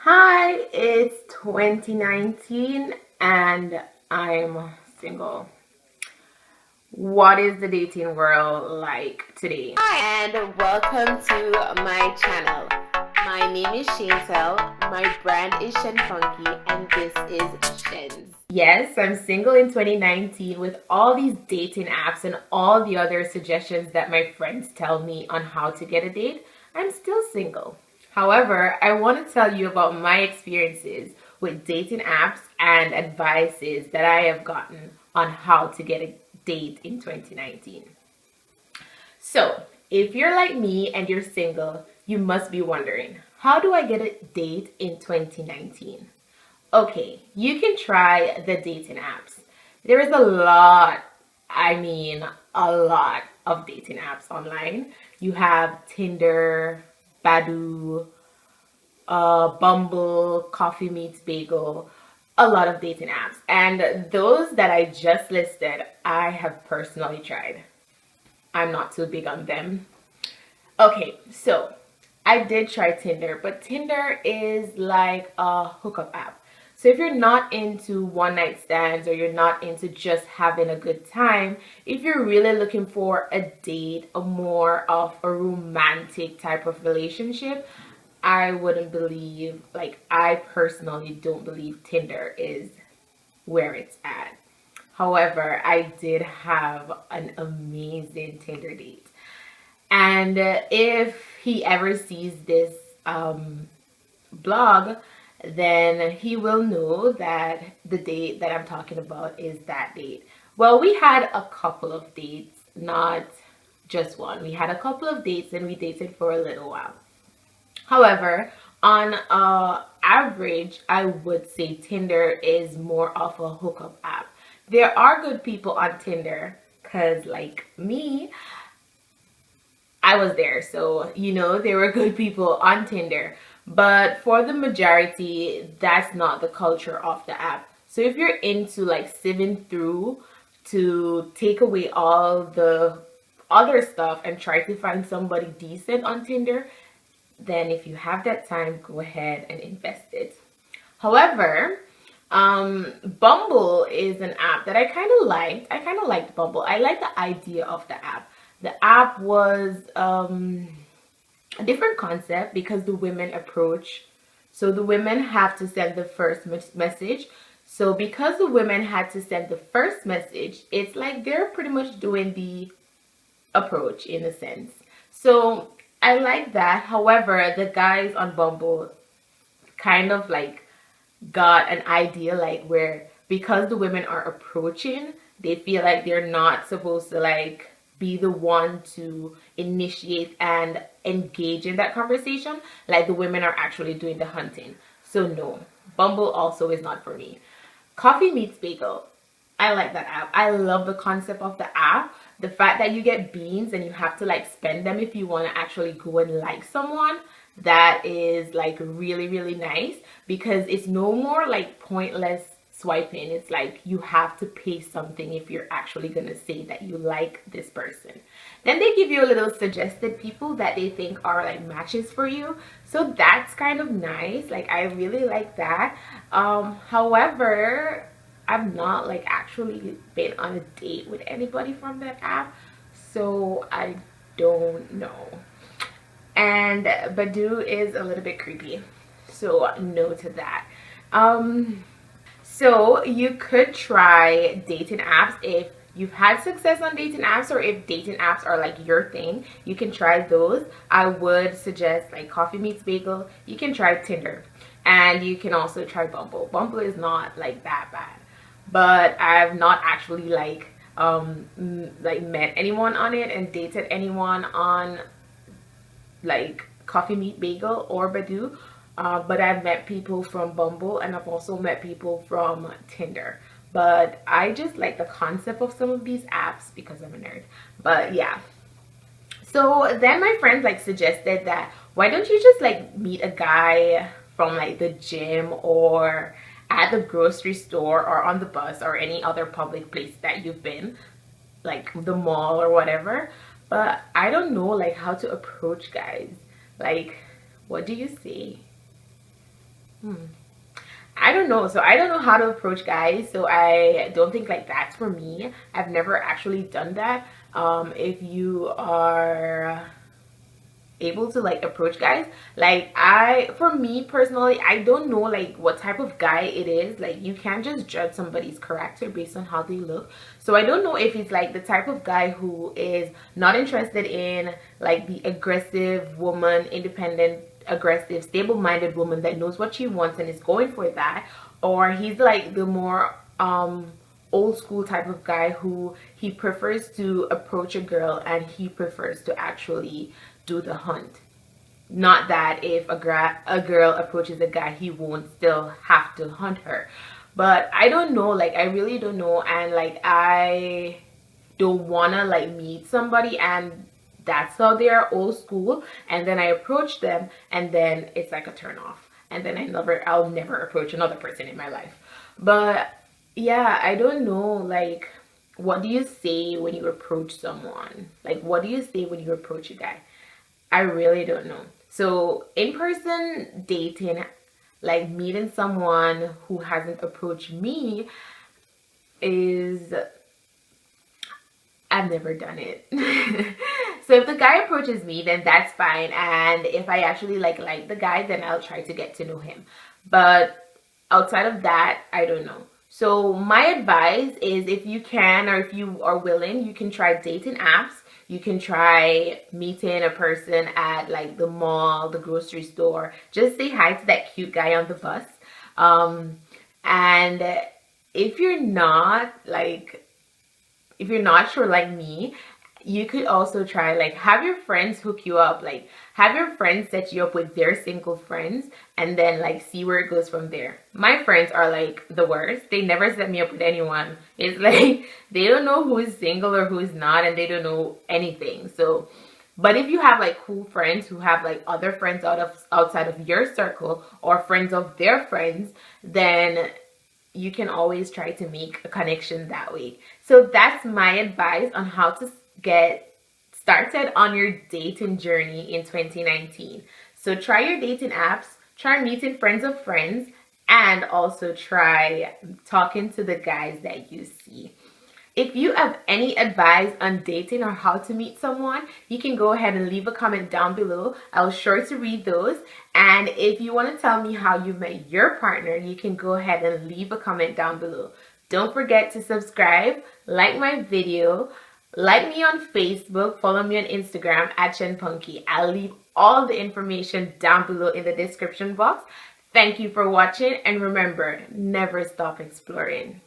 Hi, it's 2019 and I'm single. What is the dating world like today? Hi, and welcome to my channel. My name is Shanetel, my brand is Shen Funky, and this is Shen's. Yes, I'm single in 2019 with all these dating apps and all the other suggestions that my friends tell me on how to get a date. I'm still single. However, I want to tell you about my experiences with dating apps and advices that I have gotten on how to get a date in 2019. So, if you're like me and you're single, you must be wondering, how do I get a date in 2019? Okay, you can try the dating apps. There is a lot of dating apps online. You have Tinder, Badoo, Bumble, Coffee Meets Bagel, a lot of dating apps. And those that I just listed, I have personally tried. I'm not too big on them. Okay, so I did try Tinder, but Tinder is like a hookup app. So if you're not into one night stands or you're not into just having a good time, if you're really looking for a date, a more of a romantic type of relationship, I wouldn't believe, I personally don't believe Tinder is where it's at. However, I did have an amazing Tinder date. And if he ever sees this blog, then he will know that the date that I'm talking about is that date. Well, we had a couple of dates, not just one. We had a couple of dates and we dated for a little while. However, on average, I would say Tinder is more of a hookup app. There are good people on Tinder because, like me, I was there. So, there were good people on Tinder. But for the majority, that's not the culture of the app. So if you're into like sieving through to take away all the other stuff and try to find somebody decent on Tinder, then if you have that time, go ahead and invest it. However, Bumble is an app that I kind of liked. I kind of liked Bumble. I like the idea of the app. The app was a different concept because the women approach. So the women have to send the first message. So because the women had to send the first message, it's like they're pretty much doing the approach in a sense. So I like that. However, the guys on Bumble kind of like got an idea like where because the women are approaching, they feel like they're not supposed to like be the one to initiate and engage in that conversation. Like the women are actually doing the hunting. So no, Bumble also is not for me. Coffee Meets Bagel. I like that app. I love the concept of the app. The fact that you get beans and you have to like spend them if you want to actually go and like someone, that is like really, really nice because it's no more like pointless swiping. It's like you have to pay something if you're actually going to say that you like this person. Then they give you a little suggested people that they think are like matches for you. So that's kind of nice. Like I really like that. However, I've not like actually been on a date with anybody from that app, so I don't know. And Badoo is a little bit creepy, so no to that. So you could try dating apps if you've had success on dating apps, or if dating apps are like your thing, you can try those. I would suggest like Coffee Meets Bagel. You can try Tinder, and you can also try Bumble. Bumble is not like that bad, but I've not actually like met anyone on it and dated anyone on like Coffee Meet Bagel or Badoo. But I've met people from Bumble and I've also met people from Tinder. But I just like the concept of some of these apps because I'm a nerd. But yeah. So then my friends like suggested that why don't you just like meet a guy from like the gym or at the grocery store or on the bus or any other public place that you've been, like the mall or whatever. But I don't know like how to approach guys. Like, what do you say? I don't know. So I don't know how to approach guys. So I don't think like that's for me. I've never actually done that. If you are able to like approach guys, like for me personally, I don't know like what type of guy it is. Like you can't just judge somebody's character based on how they look. So I don't know if it's like the type of guy who is not interested in like the aggressive woman, independent, aggressive, stable-minded woman that knows what she wants and is going for that, or he's like the more old school type of guy who he prefers to approach a girl and he prefers to actually do the hunt. Not that if a girl approaches a guy, he won't still have to hunt her. But I don't know, like I really don't know, and like I don't wanna like meet somebody and that's how they are old school, and then I approach them and then it's like a turn off, and then I'll never approach another person in my life. But yeah, I don't know, like what do you say when you approach someone? Like what do you say when you approach a guy? I really don't know. So in-person dating, like meeting someone who hasn't approached me, is I've never done it. So if the guy approaches me, then that's fine. And if I actually like the guy, then I'll try to get to know him. But outside of that, I don't know. So my advice is, if you can or if you are willing, you can try dating apps. You can try meeting a person at like the mall, the grocery store. Just say hi to that cute guy on the bus. And if you're not sure like me, you could also try like have your friends hook you up, like have your friends set you up with their single friends and then like see where it goes from there. My friends are like the worst. They never set me up with anyone. It's like they don't know who is single or who is not, and they don't know anything. So but if you have like cool friends who have like other friends outside of your circle or friends of their friends, then you can always try to make a connection that way. So that's my advice on how to get started on your dating journey in 2019. So try your dating apps, try meeting friends of friends, and also try talking to the guys that you see. If you have any advice on dating or how to meet someone, you can go ahead and leave a comment down below. I'll sure to read those. And if you want to tell me how you met your partner, you can go ahead and leave a comment down below. Don't forget to subscribe, like my video, like me on Facebook, follow me on Instagram at ShanePunky. I'll leave all the information down below in the description box. Thank you for watching, and remember, never stop exploring.